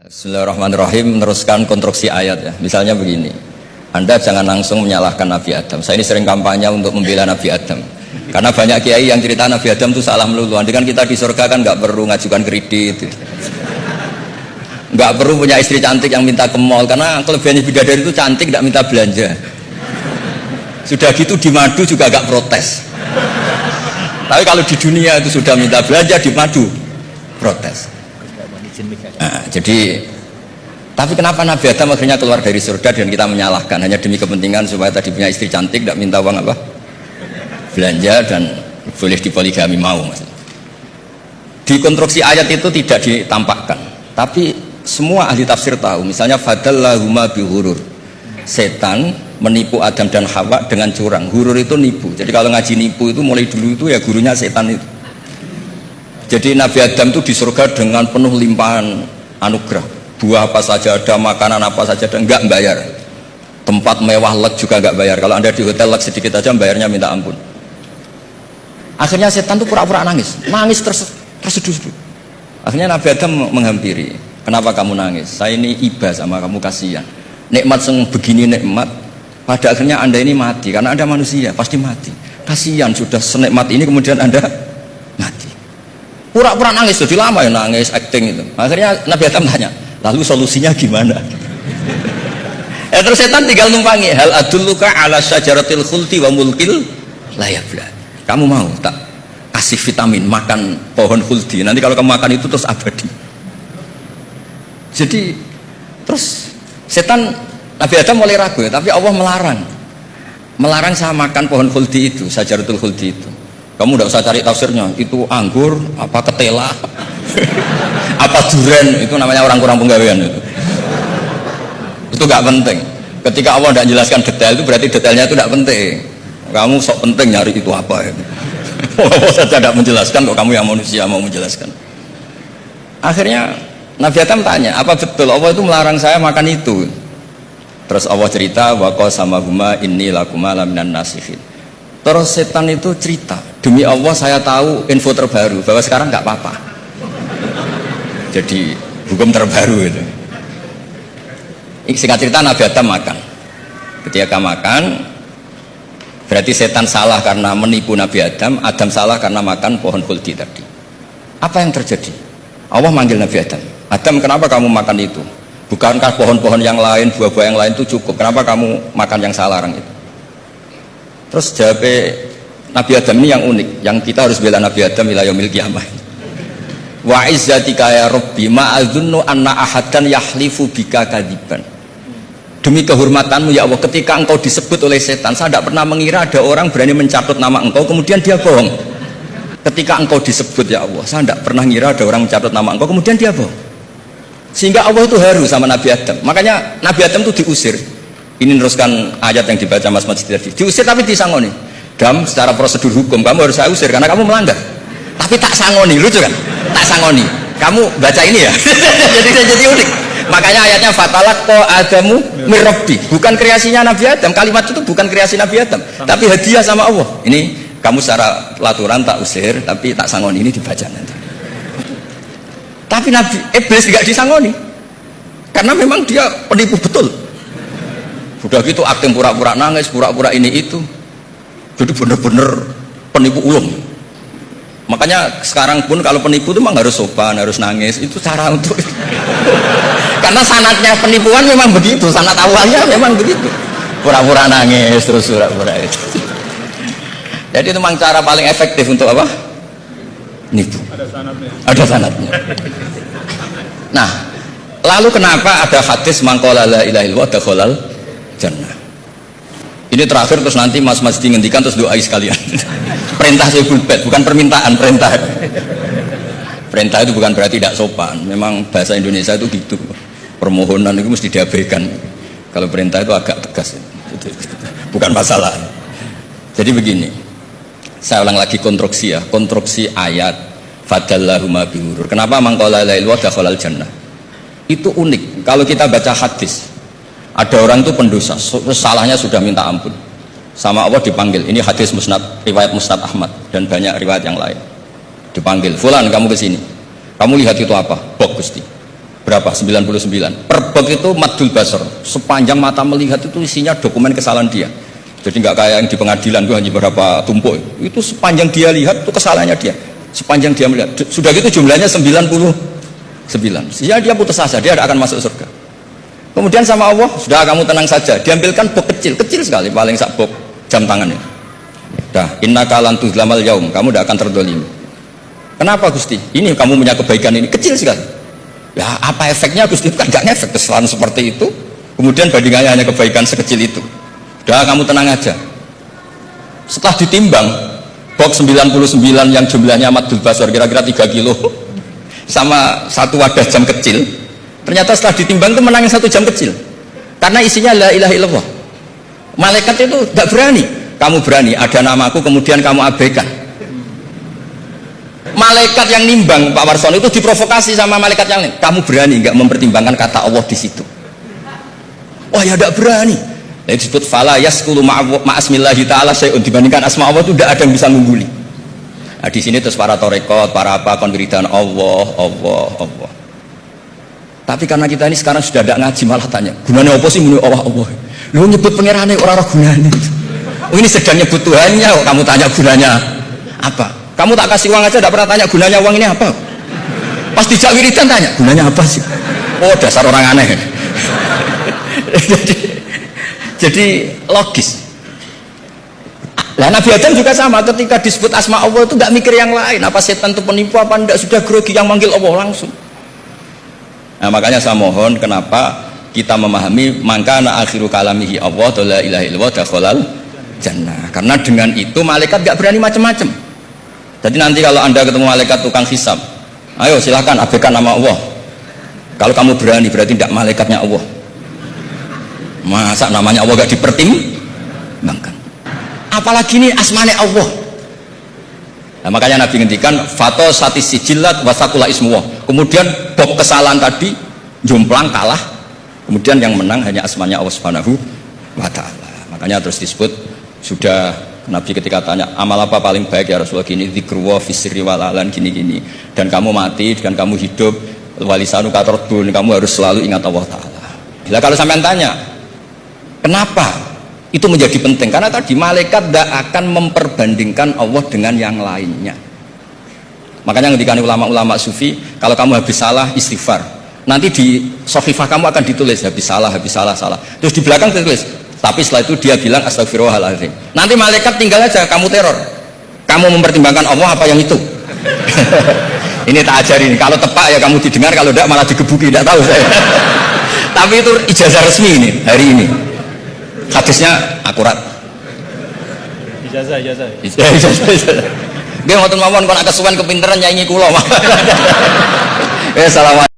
Bismillahirrahmanirrahim. Meneruskan konstruksi ayat ya. Misalnya begini, Anda jangan langsung menyalahkan Nabi Adam. Saya ini sering kampanye untuk membela Nabi Adam, karena banyak kiai yang cerita Nabi Adam itu salah melulu. Andai kan kita di surga kan nggak perlu ngajukan kredit, nggak perlu punya istri cantik yang minta ke mall, karena kelebihannya bidadari itu cantik, nggak minta belanja. Sudah gitu di madu juga nggak protes. Tapi kalau di dunia itu sudah minta belanja, di madu protes. Nah, jadi tapi kenapa Nabi Adam akhirnya keluar dari surga dan kita menyalahkan hanya demi kepentingan supaya tadi punya istri cantik, tidak minta uang apa belanja dan boleh dipoligami mau. Di konstruksi ayat itu tidak ditampakkan, tapi semua ahli tafsir tahu. Misalnya fadallahuma bihurur, setan menipu Adam dan Hawa dengan curang. Hurur itu nipu, jadi kalau ngaji nipu itu mulai dulu itu ya gurunya setan itu. Jadi Nabi Adam itu di surga dengan penuh limpahan anugerah, buah apa saja ada, makanan apa saja ada, enggak bayar. Tempat mewah leg juga enggak bayar. Kalau Anda di hotel leg sedikit aja bayarnya minta ampun. Akhirnya setan itu pura-pura nangis terseduh-seduh. Akhirnya Nabi Adam menghampiri, kenapa kamu nangis? Saya ini iba sama kamu, kasihan. Nikmat begini nikmat, pada akhirnya Anda ini mati, karena Anda manusia pasti mati. Kasihan sudah senikmat ini kemudian Anda mati. Pura-pura nangis, jadi lama ya nangis, acting itu. Akhirnya Nabi Adam tanya, lalu solusinya gimana? Terus setan tinggal numpangi, hal adulluka ala syajaratil khuldi wa mulkil la yafla. Kamu mau tak kasih vitamin, makan pohon khuldi, nanti kalau kamu makan itu terus abadi. Jadi terus setan, Nabi Adam mulai ragu ya, tapi Allah melarang saya makan pohon khuldi itu, syajaratul khuldi itu. Kamu tidak usah cari tafsirnya, itu anggur, apa ketela, apa durian, itu namanya orang kurang penggawean itu gak penting. Ketika Allah tidak jelaskan detail itu berarti detailnya itu tidak penting. Kamu sok penting nyari itu apa itu. Allah saja tidak menjelaskan, kok kamu yang manusia mau menjelaskan. Akhirnya Nabi Adam tanya, apa betul Allah itu melarang saya makan itu? Terus Allah cerita, wa qasamahuma inni lakuma laminan nasihin. Terus setan itu cerita, demi Allah saya tahu info terbaru bahwa sekarang nggak apa-apa. Jadi hukum terbaru itu. Singkat cerita Nabi Adam makan. Ketika makan, berarti setan salah karena menipu Nabi Adam, Adam salah karena makan pohon khuldi tadi. Apa yang terjadi? Allah manggil Nabi Adam. Adam, kenapa kamu makan itu? Bukankah pohon-pohon yang lain, buah-buah yang lain itu cukup? Kenapa kamu makan yang saya larang itu? Terus jawab Nabi Adam ini yang unik, yang kita harus bela Nabi Adam ila yaumil qiyamah. Wa izzatika ya rabbi ma adzunnu anna ahadan yahlifu bika kadziban. Demi kehormatanmu ya Allah, ketika engkau disebut oleh setan, saya tidak pernah mengira ada orang berani mencatut nama engkau kemudian dia bohong. Ketika engkau disebut ya Allah, saya tidak pernah mengira ada orang mencatut nama engkau kemudian dia bohong. Sehingga Allah itu haru sama Nabi Adam. Makanya Nabi Adam itu diusir. Ini meneruskan ayat yang dibaca Mas Masjid tadi. Diusir tapi disangoni. Dam, secara prosedur hukum kamu harus saya usir karena kamu melanggar. Tapi tak sangoni, lucu kan? Tak sangoni. Kamu baca ini ya. jadi unik. Makanya ayatnya fatalaqqa Adamu mir rabbi. Bukan kreasinya Nabi Adam. Kalimat itu bukan kreasi Nabi Adam, tapi hadiah sama Allah. Ini kamu secara aturan tak usir, tapi tak sangoni, ini dibaca nanti. Tapi Nabi Iblis tidak disangoni. Karena memang dia penipu betul. Udah gitu akting pura-pura nangis, pura-pura ini itu. Jadi bener-bener penipu ulung. Makanya sekarang pun kalau penipu itu memang harus sopan, harus nangis. Itu cara untuk karena sanatnya penipuan memang begitu, sanat awalnya memang begitu. Pura-pura nangis terus pura-pura itu. Jadi itu memang cara paling efektif untuk apa? Nipu. Ada sanatnya. Nah, lalu kenapa ada hadis mangqala la ilaha illallah dakhalal jannah. Ini terakhir, terus nanti Mas ngendikan terus doai sekalian. Perintah saya bulbet, bukan permintaan, perintah. Perintah itu bukan berarti tidak sopan. Memang bahasa Indonesia itu gitu. Permohonan itu mesti diabaikan. Kalau perintah itu agak tegas. Bukan masalah. Jadi begini. Saya ulang lagi konstruksi ya, konstruksi ayat fadallahuma bihurur. Kenapa mangqala la ilaha illallah dakhalal jannah? Itu unik. Kalau kita baca hadis, ada orang itu pendosa, salahnya sudah minta ampun sama Allah, dipanggil. Ini hadis musnad, riwayat musnad Ahmad dan banyak riwayat yang lain. Dipanggil, fulan kamu kesini, kamu lihat itu apa? Bok Gusti. berapa? 99. Per bab itu madul basar, sepanjang mata melihat itu isinya dokumen kesalahan dia. Jadi nggak kayak yang di pengadilan gue hanya berapa tumpuk, itu sepanjang dia lihat itu kesalahannya dia, sepanjang dia melihat. Sudah gitu jumlahnya 99. Ya dia putus asa, dia tidak akan masuk surga. Kemudian sama Allah, sudah kamu tenang saja, diambilkan box kecil sekali, paling sak box jam tangannya. Dah, innaka lan tuzlamal yaum, kamu tidak akan terdolimi. Kenapa Gusti? Ini kamu punya kebaikan ini kecil sekali. Ya apa efeknya Gusti? Kan gak ngefek kesalahan seperti itu. Kemudian bandingannya hanya kebaikan sekecil itu. Udah kamu tenang aja. Setelah ditimbang box 99 yang jumlahnya madul basar kira-kira 3 kilo sama satu wadah jam kecil, ternyata setelah ditimbang itu menangin 1 jam kecil. Karena isinya la ilaha illallah. Malaikat itu tidak berani. Kamu berani, ada namaku kemudian kamu abaikan. Malaikat yang nimbang Pak Warsono itu diprovokasi sama malaikat yang lain. Kamu berani nggak mempertimbangkan kata Allah di situ? Oh ya tidak berani. Jadi disebut fala yaskulu ma'asmillahi ta'ala syai'un, dibandingkan asma Allah itu tidak ada yang bisa mengguli. Nah, di sini terus para torekot, para apa konwiridan Allah. Tapi karena kita ini sekarang sudah tidak ngaji malah tanya, gunanya apa sih menurut Allah? Lu nyebut pangerane orang gunanya. Oh, ini sedang nyebut Tuhannya, kamu tanya gunanya apa? Kamu tak kasih uang aja tidak pernah tanya gunanya uang ini apa? Pas dijak wiridan tanya gunanya apa sih? Oh dasar orang aneh. jadi logis. Nah, Nabi Adam juga sama, ketika disebut asma Allah itu nggak mikir yang lain, apa setan itu penipu apa enggak, sudah grogi yang manggil Allah langsung. Nah makanya saya mohon, kenapa kita memahami mangkana akhiru kalamihi Allah la ilaha illallah dakhalal jannah, karena dengan itu malaikat nggak berani macam-macam. Jadi nanti kalau anda ketemu malaikat tukang hisab, ayo silahkan abaikan nama Allah. Kalau kamu berani berarti tidak malaikatnya Allah. Masa namanya Allah gak dipertimbangkan, apalagi ini asmane Allah. Nah, makanya Nabi ngendikan fato satis sijilat wasakula ismuwah. Kemudian bab kesalahan tadi jomplang kalah, kemudian yang menang hanya asmanya Allah Subhanahu wa ta'ala. Makanya terus disebut, sudah Nabi ketika tanya amal apa paling baik ya Rasulullah, gini dzikrullah fisri wal alan, gini dan kamu mati dan kamu hidup walisanu katordun, kamu harus selalu ingat Allah Ta'ala. Bila kalau sampean tanya kenapa itu menjadi penting, karena tadi malaikat tidak akan memperbandingkan Allah dengan yang lainnya. Makanya ketika ulama-ulama sufi, kalau kamu habis salah istighfar, nanti di sohifah kamu akan ditulis habis salah, terus di belakang ditulis tapi setelah itu dia bilang astagfirullahaladzim. Nanti malaikat tinggal aja kamu teror, kamu mempertimbangkan Allah apa yang itu. Ini tak ajarin, kalau tepat ya kamu didengar, kalau tidak malah digebuki, tidak tahu saya. Tapi itu ijazah resmi ini hari ini, hadisnya akurat. Ijazah. Dia ngotot mawon kon kesuwen kepinteran nyanyi kula. Assalamualaikum.